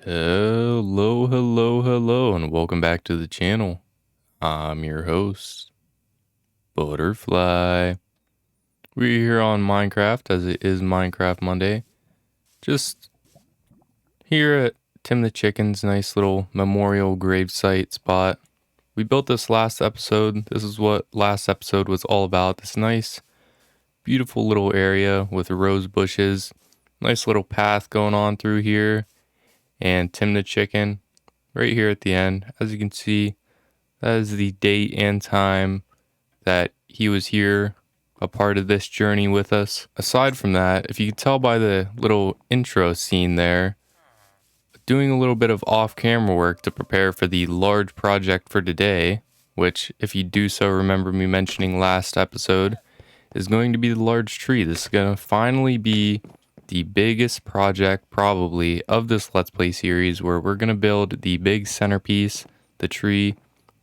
Hello, and welcome back to the channel. I'm your host, Butterrflyy. We're here on Minecraft, as it is Minecraft Monday. Just here at Tim the Chicken's nice little memorial gravesite spot. We built this last episode. This is what last episode was all about. This nice, beautiful little area with rose bushes. Nice little path going on through here. And Tim the Chicken right here at the end. As you can see, that is the date and time that he was here, a part of this journey with us. Aside from that, if you can tell by the little intro scene there, doing a little bit of off-camera work to prepare for the large project for today, which, if you do so remember me mentioning last episode, is going to be the large tree. This is going to finally be the biggest project probably of this Let's Play series, where we're going to build the big centerpiece, the tree.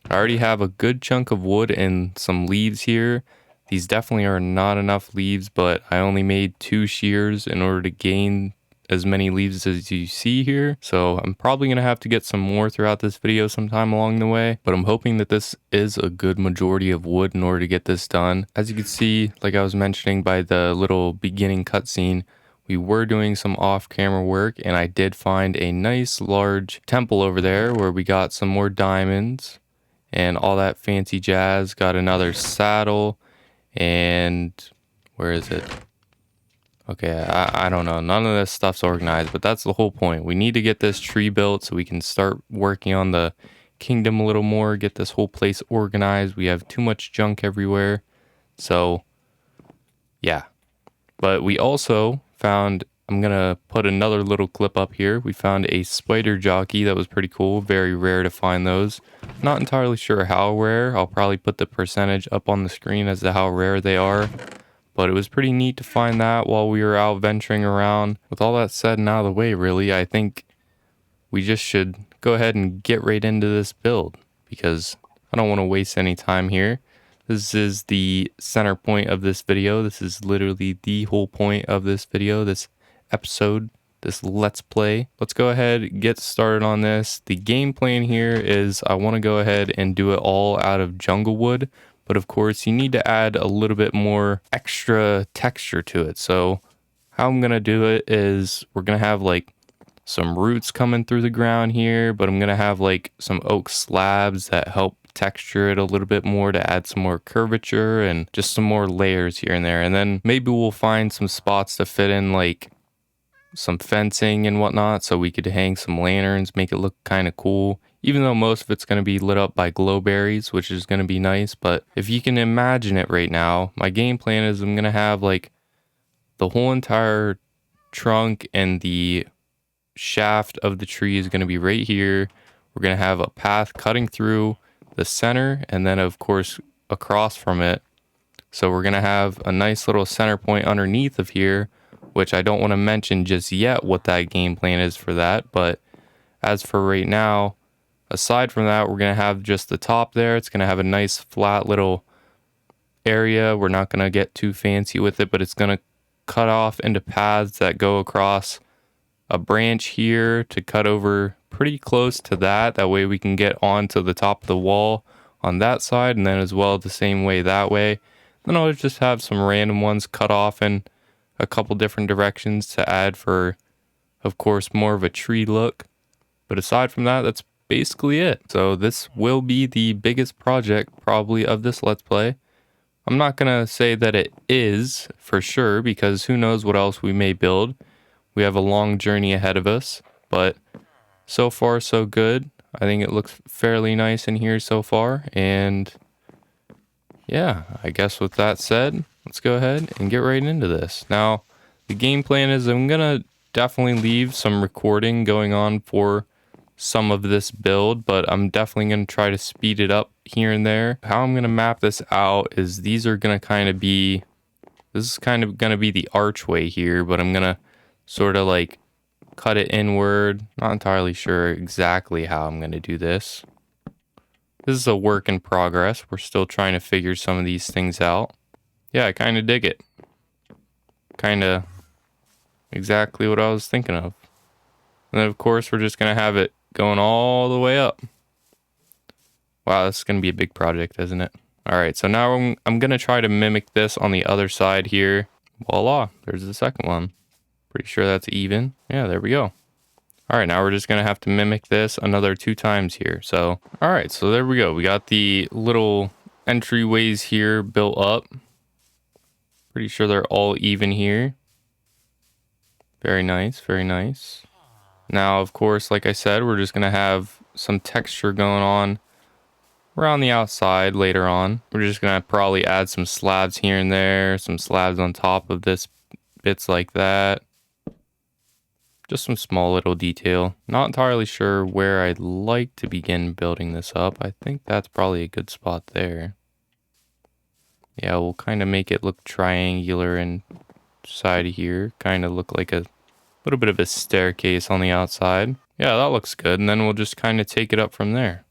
I already have a good chunk of wood and some leaves here. These definitely are not enough leaves, but I only made 2 shears in order to gain as many leaves as you see here. So I'm probably going to have to get some more throughout this video sometime along the way, but I'm hoping that this is a good majority of wood in order to get this done. As you can see, like I was mentioning by the little beginning cutscene, we were doing some off-camera work, and I did find a nice large temple over there where we got some more diamonds and all that fancy jazz. Got another saddle, and where is it? Okay, I don't know. None of this stuff's organized, but that's the whole point. We need to get this tree built so we can start working on the kingdom a little more, get this whole place organized. We have too much junk everywhere. So, yeah. But we also found, I'm gonna put another little clip up here. We found a spider jockey that was pretty cool. Very rare to find those. Not entirely sure how rare. I'll probably put the percentage up on the screen as to how rare they are. But it was pretty neat to find that while we were out venturing around. With all that said and out of the way, really, I think we just should go ahead and get right into this build, because I don't want to waste any time here. This is the center point of this video. This is literally the whole point of this video, this episode, this Let's Play. Let's go ahead, get started on this. The game plan here is I want to go ahead and do it all out of jungle wood, but of course you need to add a little bit more extra texture to it. So how I'm going to do it is we're going to have like some roots coming through the ground here, but I'm going to have like some oak slabs that help texture it a little bit more to add some more curvature and just some more layers here and there. And then maybe we'll find some spots to fit in like some fencing and whatnot, so we could hang some lanterns, make it look kind of cool, even though most of it's going to be lit up by glowberries, which is going to be nice. But if you can imagine it right now, my game plan is I'm going to have like the whole entire trunk and the shaft of the tree is going to be right here. We're going to have a path cutting through the center and then of course across from it. So we're going to have a nice little center point underneath of here, which I don't want to mention just yet what that game plan is for that. But as for right now, aside from that, we're going to have just the top there. It's going to have a nice flat little area. We're not going to get too fancy with it, but it's going to cut off into paths that go across a branch here to cut over pretty close to that. That way we can get onto the top of the wall on that side, and then as well the same way that way. Then I'll just have some random ones cut off in a couple different directions to add for, of course, more of a tree look. But aside from that, that's basically it. So this will be the biggest project probably of this Let's Play. I'm not gonna say that it is for sure, because who knows what else we may build. We have a long journey ahead of us, but so far so good. I think it looks fairly nice in here so far. And yeah, I guess with that said, let's go ahead and get right into this. Now, the game plan is I'm gonna definitely leave some recording going on for some of this build, but I'm definitely gonna try to speed it up here and there. How I'm gonna map this out is these are gonna kind of be, this is kind of gonna be the archway here, but I'm gonna sort of like cut it inward. Not entirely sure exactly how I'm going to do this. This is a work in progress. We're still trying to figure some of these things out. Yeah, I kind of dig it. Kind of exactly what I was thinking of. And then of course we're just gonna have it going all the way up. Wow, this is gonna be a big project, isn't it? All right, so now I'm gonna try to mimic this on the other side here. Voila, there's the second one. Pretty sure that's even. Yeah, there we go. All right, now we're just gonna have to mimic this another 2 times here. So, all right, so there we go. We got the little entryways here built up. Pretty sure they're all even here. Very nice, very nice. Now, of course, like I said, we're just gonna have some texture going on around the outside later on. We're just gonna probably add some slabs here and there, some slabs on top of this, bits like that. Just some small little detail. Not entirely sure where I'd like to begin building this up. I think that's probably a good spot there. Yeah, we'll kind of make it look triangular inside here. Kind of look like a little bit of a staircase on the outside. Yeah, that looks good. And then we'll just kind of take it up from there.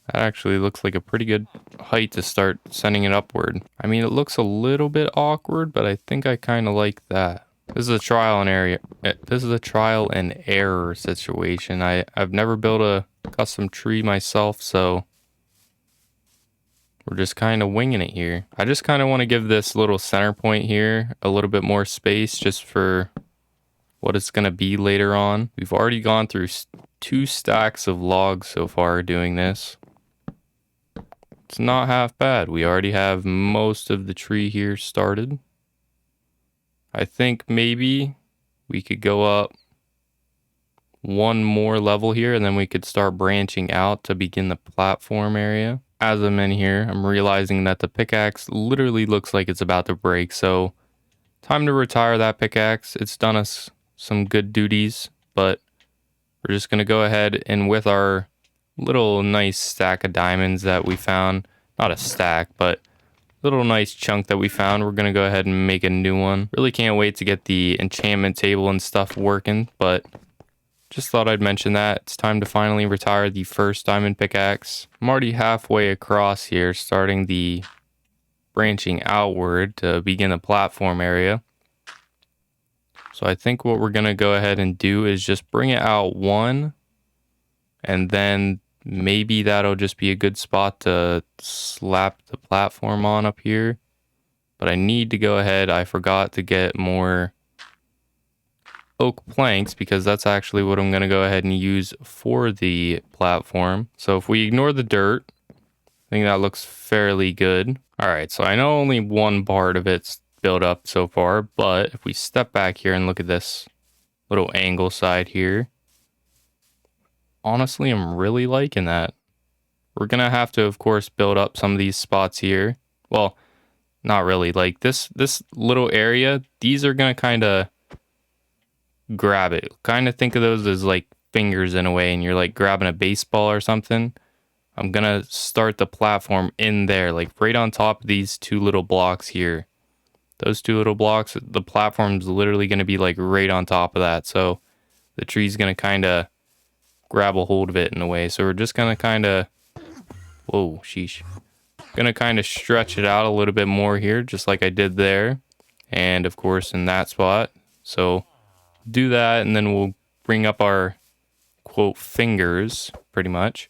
That actually looks like a pretty good height to start sending it upward. I mean, it looks a little bit awkward, but I think I kind of like that. This is a trial and error situation. I've never built a custom tree myself, so we're just kind of winging it here. I just kind of want to give this little center point here a little bit more space just for what it's going to be later on. We've already gone through 2 stacks of logs so far doing this. It's not half bad. We already have most of the tree here started. I think maybe we could go up 1 more level here and then we could start branching out to begin the platform area. As I'm in here, I'm realizing that the pickaxe literally looks like it's about to break. So time to retire that pickaxe. It's done us some good duties, but we're just going to go ahead and with our little nice stack of diamonds that we found, not a stack, but little nice chunk that we found, we're gonna go ahead and make a new one. Really can't wait to get the enchantment table and stuff working, but just thought I'd mention that. It's time to finally retire the first diamond pickaxe. I'm already halfway across here, starting the branching outward to begin the platform area. So I think what we're gonna go ahead and do is just bring it out 1, and then maybe that'll just be a good spot to slap the platform on up here. But I need to go ahead. I forgot to get more oak planks because that's actually what I'm going to go ahead and use for the platform. So if we ignore the dirt, I think that looks fairly good. All right, so I know only 1 part of it's built up so far, but if we step back here and look at this little angle side here, honestly, I'm really liking that. We're gonna have to, of course, build up some of these spots here. Well, not really. Like this little area, these are gonna kind of grab it. Kind of think of those as like fingers in a way, and you're like grabbing a baseball or something. I'm gonna start the platform in there, like right on top of these 2 little blocks here. Those 2 little blocks, the platform's literally gonna be like right on top of that. So the tree's gonna kind of grab a hold of it in a way. So we're just gonna kind of, whoa, sheesh. Gonna kind of stretch it out a little bit more here, just like I did there. And of course in that spot. So do that, and then we'll bring up our quote fingers pretty much.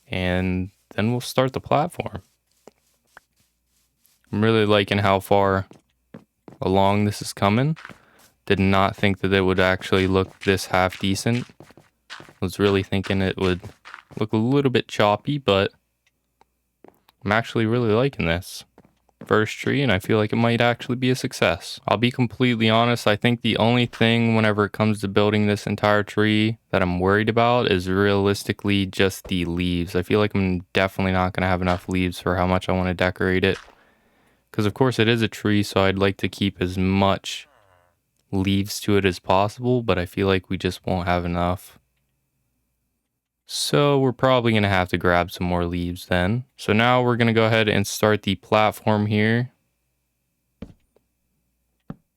And then we'll start the platform. I'm really liking how far along this is coming. Did not think that it would actually look this half decent. Was really thinking it would look a little bit choppy, but I'm actually really liking this first tree, and I feel like it might actually be a success. I'll be completely honest, I think the only thing whenever it comes to building this entire tree that I'm worried about is realistically just the leaves. I feel like I'm definitely not going to have enough leaves for how much I want to decorate it. Because of course it is a tree, so I'd like to keep as much leaves to it as possible, but I feel like we just won't have enough. So we're probably going to have to grab some more leaves then. So now we're going to go ahead and start the platform here.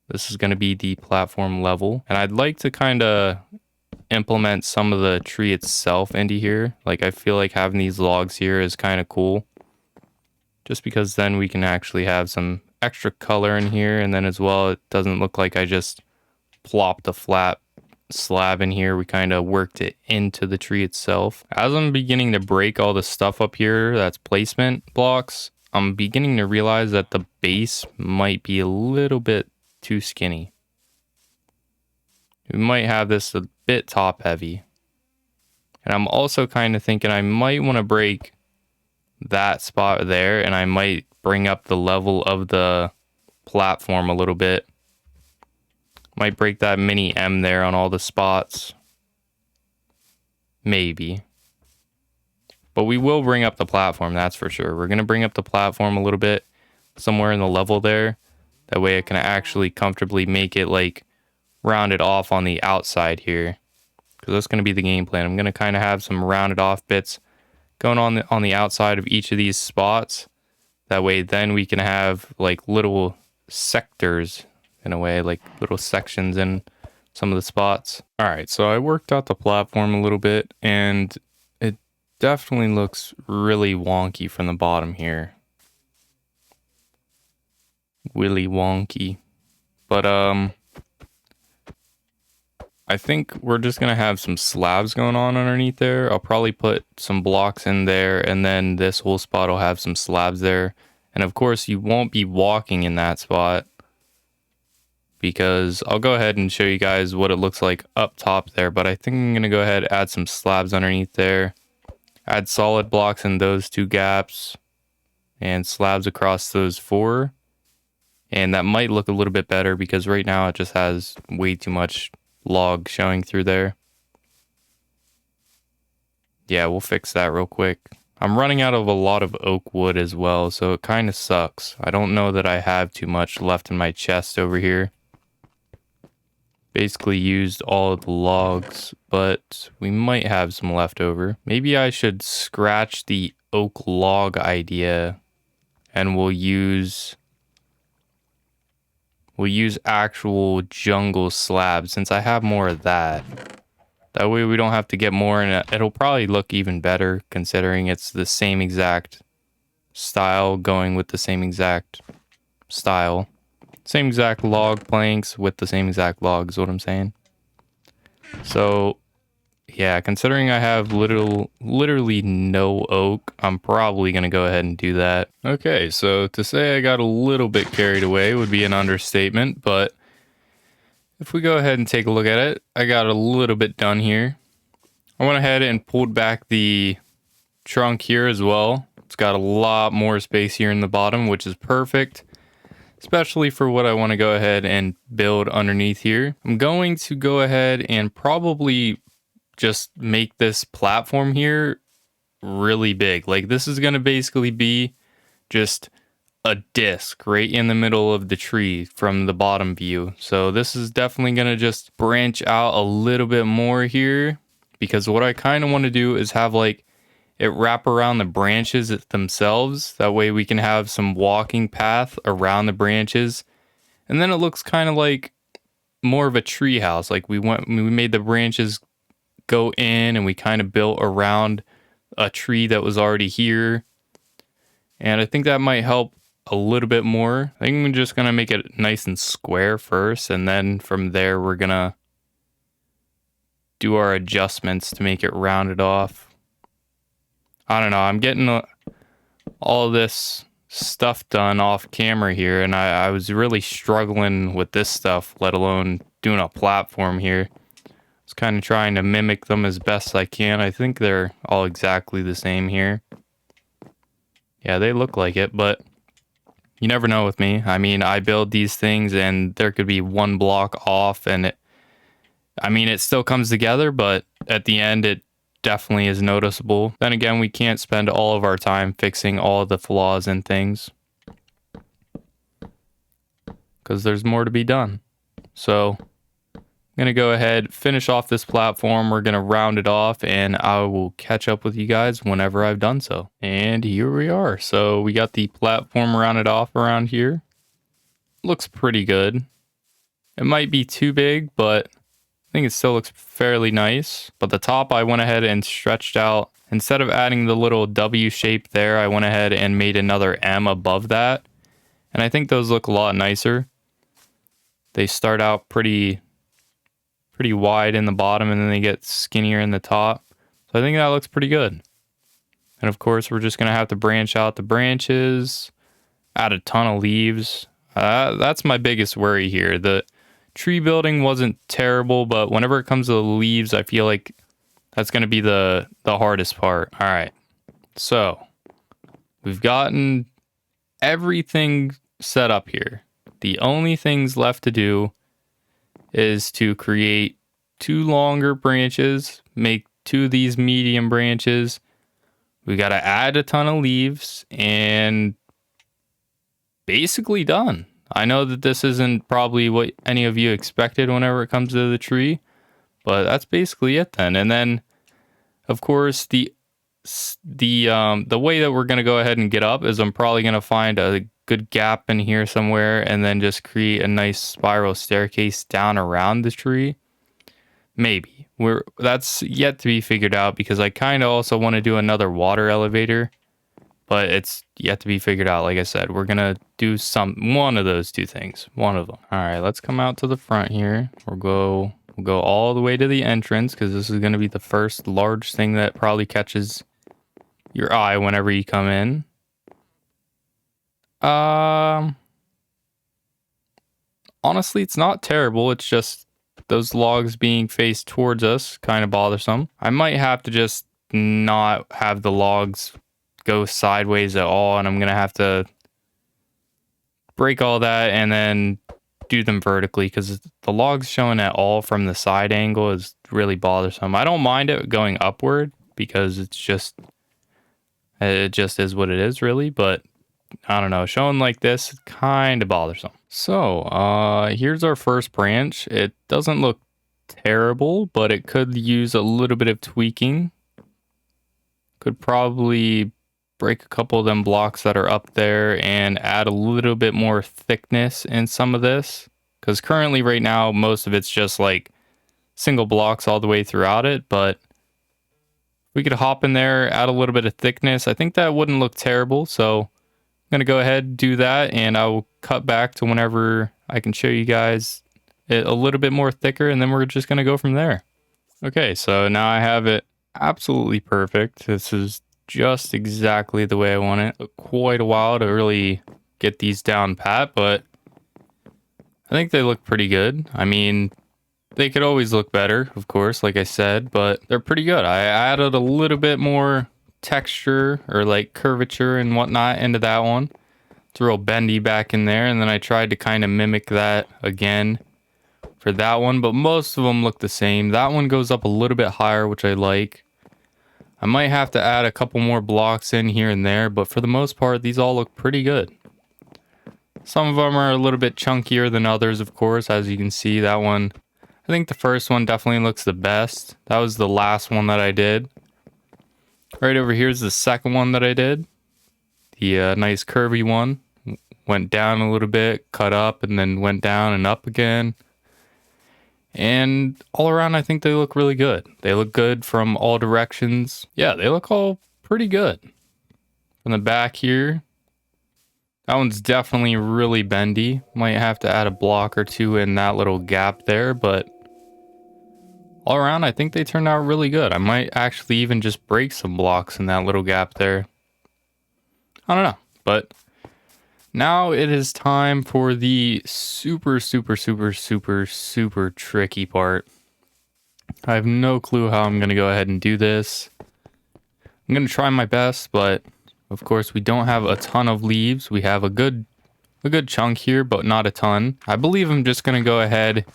This is going to be the platform level. And I'd like to kind of implement some of the tree itself into here. Like I feel like having these logs here is kind of cool. Just because then we can actually have some extra color in here. And then as well, it doesn't look like I just plopped a flat slab in here. We kind of worked it into the tree itself. As I'm beginning to break all the stuff up here that's placement blocks, I'm beginning to realize that the base might be a little bit too skinny. We might have this a bit top heavy. And I'm also kind of thinking I might want to break that spot there, and I might bring up the level of the platform a little bit. Might break that mini M there on all the spots. Maybe. But we will bring up the platform, that's for sure. We're going to bring up the platform a little bit, somewhere in the level there. That way I can actually comfortably make it like rounded off on the outside here. Because that's going to be the game plan. I'm going to kind of have some rounded off bits going on the outside of each of these spots. That way then we can have like little sectors in a way, like little sections in some of the spots. All right, so I worked out the platform a little bit, and it definitely looks really wonky from the bottom here. Willy wonky. But I think we're just gonna have some slabs going on underneath there. I'll probably put some blocks in there, and then this whole spot will have some slabs there. And of course you won't be walking in that spot, because I'll go ahead and show you guys what it looks like up top there. But I think I'm gonna go ahead and add some slabs underneath there. Add solid blocks in those 2 gaps, and slabs across those 4. And that might look a little bit better, because right now it just has way too much log showing through there. Yeah, we'll fix that real quick. I'm running out of a lot of oak wood as well, so it kind of sucks. I don't know that I have too much left in my chest over here. Basically used all of the logs, but we might have some left over. Maybe I should scratch the oak log idea, and we'll use actual jungle slabs, since I have more of that. That way we don't have to get more, and it'll probably look even better considering it's the same exact style, going with the same exact style. Same exact log planks with the same exact logs, what I'm saying. So yeah, considering I have literally no oak, I'm probably gonna go ahead and do that. Okay, so to say I got a little bit carried away would be an understatement, but if we go ahead and take a look at it, I got a little bit done here. I went ahead and pulled back the trunk here as well. It's got a lot more space here in the bottom, which is perfect, especially for what I want to go ahead and build underneath here. I'm going to go ahead and probably just make this platform here really big. Like, this is going to basically be just a disc right in the middle of the tree from the bottom view. So this is definitely going to just branch out a little bit more here, because what I kind of want to do is have like it wrap around the branches themselves. That way we can have some walking path around the branches, and then it looks kind of like more of a tree house. Like we made the branches go in, and we kind of built around a tree that was already here. And I think that might help a little bit more. I think I'm just gonna make it nice and square first, and then from there we're gonna do our adjustments to make it rounded off. I don't know, I'm getting all this stuff done off camera here, and I was really struggling with this stuff, let alone doing a platform here. I was kind of trying to mimic them as best I can. I think they're all exactly the same here. Yeah, they look like it, but you never know with me. I mean, I build these things and there could be one block off, and it still comes together, but at the end it definitely is noticeable. Then again, we can't spend all of our time fixing all of the flaws and things, because there's more to be done. So I'm gonna go ahead, finish off this platform. We're gonna round it off, and I will catch up with you guys whenever I've done so. And here we are. So we got the platform rounded off around here. Looks pretty good. It might be too big, but I think it still looks fairly nice. But the top, I went ahead and stretched out. Instead of adding the little W shape there, I went ahead and made another M above that. And I think those look a lot nicer. They start out pretty pretty wide in the bottom and then they get skinnier in the top. So I think that looks pretty good. And of course, we're just going to have to branch out the branches, add a ton of leaves. That's my biggest worry here. The tree building wasn't terrible, but whenever it comes to the leaves, I feel like that's going to be the hardest part. All right. So we've gotten everything set up here. The only things left to do is to create 2 longer branches, make 2 of these medium branches. We got to add a ton of leaves and basically done. I know that this isn't probably what any of you expected whenever it comes to the tree, but that's basically it then. And then, of course, the way that we're gonna go ahead and get up is I'm probably gonna find a good gap in here somewhere and then just create a nice spiral staircase down around the tree. Maybe that's yet to be figured out because I kind of also want to do another water elevator. But it's yet to be figured out. Like I said, we're going to do one of those 2 things. One of them. All right, let's come out to the front here. We'll go all the way to the entrance because this is going to be the first large thing that probably catches your eye whenever you come in. Honestly, it's not terrible. It's just those logs being faced towards us, kind of bothersome. I might have to just not have the logs go sideways at all, and I'm gonna have to break all that and then do them vertically because the logs showing at all from the side angle is really bothersome. I don't mind it going upward because it just is what it is really, but I don't know, showing like this is kind of bothersome. So here's our first branch. It doesn't look terrible, but it could use a little bit of tweaking. Could probably break a couple of them blocks that are up there and add a little bit more thickness in some of this. Because currently right now, most of it's just like single blocks all the way throughout it. But we could hop in there, add a little bit of thickness. I think that wouldn't look terrible. So I'm going to go ahead and do that. And I will cut back to whenever I can show you guys it a little bit more thicker. And then we're just going to go from there. Okay, so now I have it absolutely perfect. This is just exactly the way I want it. Took quite a while to really get these down pat, but I think they look pretty good. I mean, they could always look better, of course, like I said, but they're pretty good. I added a little bit more texture or like curvature and whatnot into that one. It's real bendy back in there, and then I tried to kind of mimic that again for that one, but most of them look the same. That one goes up a little bit higher, which I like. I might have to add a couple more blocks in here and there, but for the most part, these all look pretty good. Some of them are a little bit chunkier than others, of course, as you can see. That one, I think the first one definitely looks the best. That was the last one that I did. Right over here is the second one that I did. The nice curvy one. Went down a little bit, cut up, and then went down and up again. And all around, I think they look really good. They look good from all directions. Yeah, they look all pretty good. From the back here, that one's definitely really bendy. Might have to add a block or 2 in that little gap there, but all around, I think they turned out really good. I might actually even just break some blocks in that little gap there. I don't know, but now it is time for the super tricky part. I have no clue how I'm going to go ahead and do this. I'm going to try my best, but of course we don't have a ton of leaves. We have a good chunk here, but not a ton. I believe I'm just going to go ahead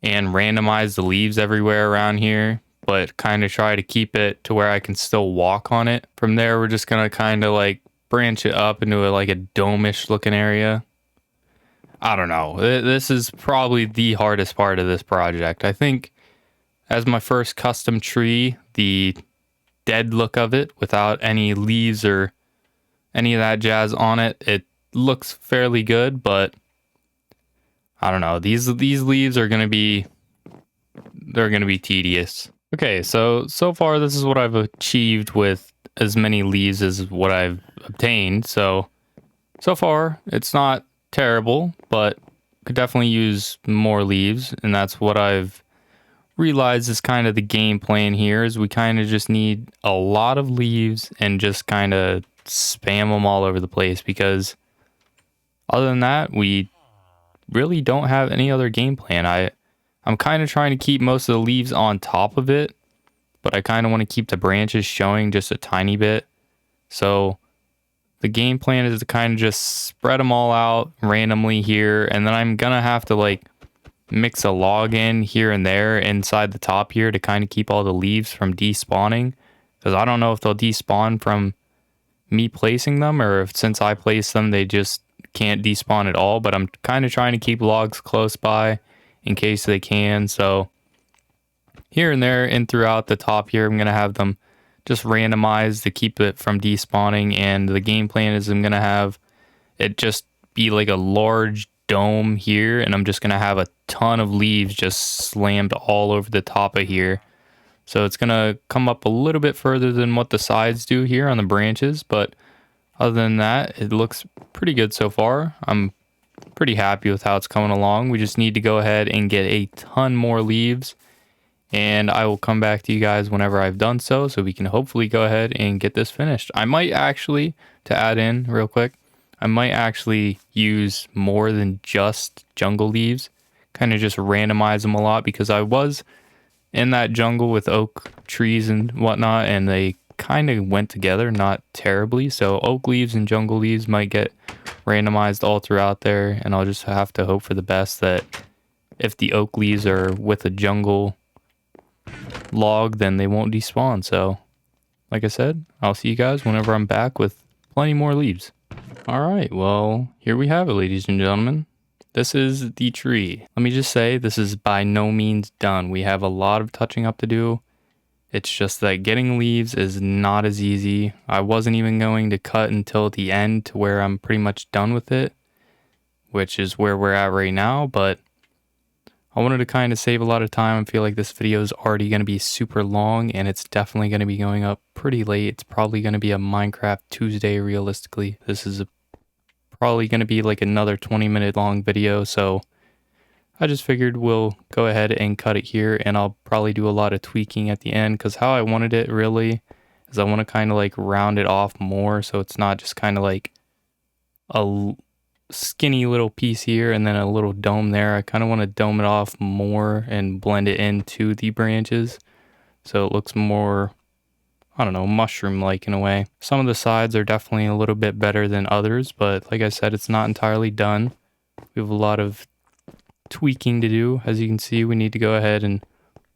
and randomize the leaves everywhere around here, but kind of try to keep it to where I can still walk on it. From there, we're just going to kind of like branch it up into like a dome-ish looking area. I don't know. This is probably the hardest part of this project. I think as my first custom tree, the dead look of it without any leaves or any of that jazz on it, it looks fairly good, but I don't know. These leaves are going to be tedious. Okay, so far this is what I've achieved with as many leaves as what I've obtained. So far it's not terrible, but could definitely use more leaves, and that's what I've realize is kind of the game plan here is we kind of just need a lot of leaves and just kind of spam them all over the place, because other than that, we really don't have any other game plan. I'm kind of trying to keep most of the leaves on top of it, but I kind of want to keep the branches showing just a tiny bit. So the game plan is to kind of just spread them all out randomly here, and then I'm gonna have to like mix a log in here and there inside the top here to kind of keep all the leaves from despawning, because I don't know if they'll despawn from me placing them, or if since I place them they just can't despawn at all. But I'm kind of trying to keep logs close by in case they can. So here and there and throughout the top here, I'm gonna have them just randomized to keep it from despawning. And the game plan is I'm gonna have it just be like a large dome here, and I'm just gonna have a ton of leaves just slammed all over the top of here. So it's gonna come up a little bit further than what the sides do here on the branches, but other than that, it looks pretty good so far. I'm pretty happy with how it's coming along. We just need to go ahead and get a ton more leaves, and I will come back to you guys whenever I've done so we can hopefully go ahead and get this finished. I might actually, to add in real quick, I might actually use more than just jungle leaves, kind of just randomize them a lot, because I was in that jungle with oak trees and whatnot, and they kind of went together, not terribly. So oak leaves and jungle leaves might get randomized all throughout there, and I'll just have to hope for the best that if the oak leaves are with a jungle log, then they won't despawn. So like I said, I'll see you guys whenever I'm back with plenty more leaves. Alright, well, here we have it, ladies and gentlemen. This is the tree. Let me just say, this is by no means done. We have a lot of touching up to do. It's just that getting leaves is not as easy. I wasn't even going to cut until the end to where I'm pretty much done with it, which is where we're at right now, but I wanted to kind of save a lot of time. I feel like this video is already going to be super long, and it's definitely going to be going up pretty late. It's probably going to be a Minecraft Tuesday realistically. This is probably going to be like another 20-minute long video, so I just figured we'll go ahead and cut it here, and I'll probably do a lot of tweaking at the end, because how I wanted it really is I want to kind of like round it off more, so it's not just kind of like a skinny little piece here and then a little dome there. I kind of want to dome it off more and blend it into the branches so it looks more, I don't know, mushroom like in a way. Some of the sides are definitely a little bit better than others, but like I said, it's not entirely done. We have a lot of tweaking to do. As you can see, we need to go ahead and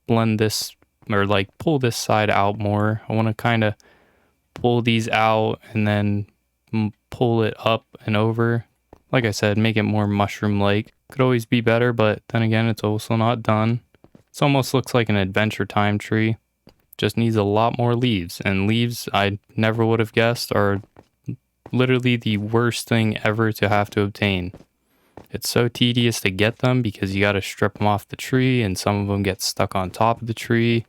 blend this, or like pull this side out more. I want to kind of pull these out and then pull it up and over. Like I said, make it more mushroom-like. Could always be better, but then again, it's also not done. It almost looks like an Adventure Time tree. Just needs a lot more leaves. And leaves, I never would have guessed, are literally the worst thing ever to have to obtain. It's so tedious to get them because you got to strip them off the tree, and some of them get stuck on top of the tree.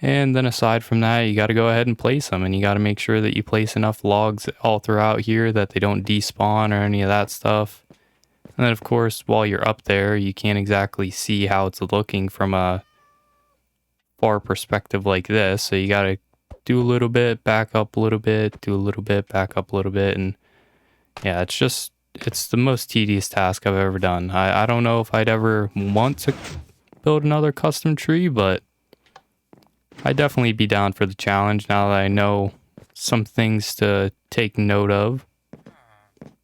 And then aside from that, you got to go ahead and place them, and you got to make sure that you place enough logs all throughout here that they don't despawn or any of that stuff. And then of course, while you're up there, you can't exactly see how it's looking from a far perspective like this. So you got to do a little bit, back up a little bit, do a little bit, back up a little bit. And yeah, it's the most tedious task I've ever done. I don't know if I'd ever want to build another custom tree, but I'd definitely be down for the challenge now that I know some things to take note of.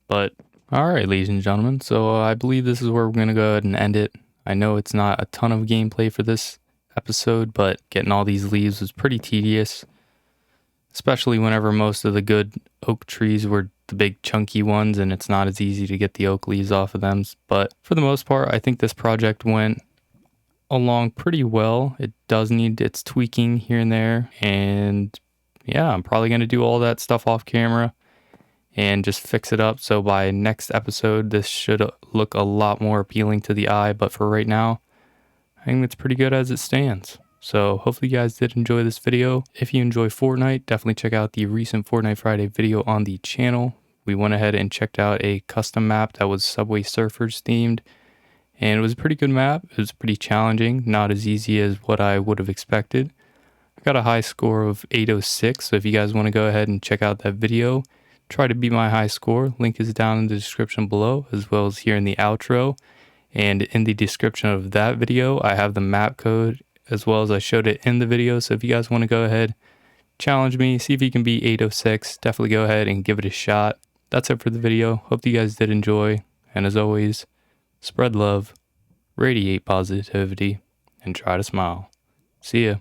But alright, ladies and gentlemen, so I believe this is where we're going to go ahead and end it. I know it's not a ton of gameplay for this episode, but getting all these leaves was pretty tedious, especially whenever most of the good oak trees were the big chunky ones, and it's not as easy to get the oak leaves off of them. But for the most part, I think this project went along pretty well. It does need its tweaking here and there, and yeah, I'm probably going to do all that stuff off camera and just fix it up, so by next episode this should look a lot more appealing to the eye. But for right now, I think it's pretty good as it stands. So hopefully you guys did enjoy this video. If you enjoy Fortnite, definitely check out the recent Fortnite Friday video on the channel. We went ahead and checked out a custom map that was Subway Surfers themed, and it was a pretty good map. It was pretty challenging, not as easy as what I would have expected. I got a high score of 806, so if you guys want to go ahead and check out that video, try to beat my high score. Link is down in the description below, as well as here in the outro. And in the description of that video, I have the map code, as well as I showed it in the video. So if you guys want to go ahead, challenge me, see if you can beat 806, definitely go ahead and give it a shot. That's it for the video. Hope you guys did enjoy. And as always, spread love, radiate positivity, and try to smile. See ya.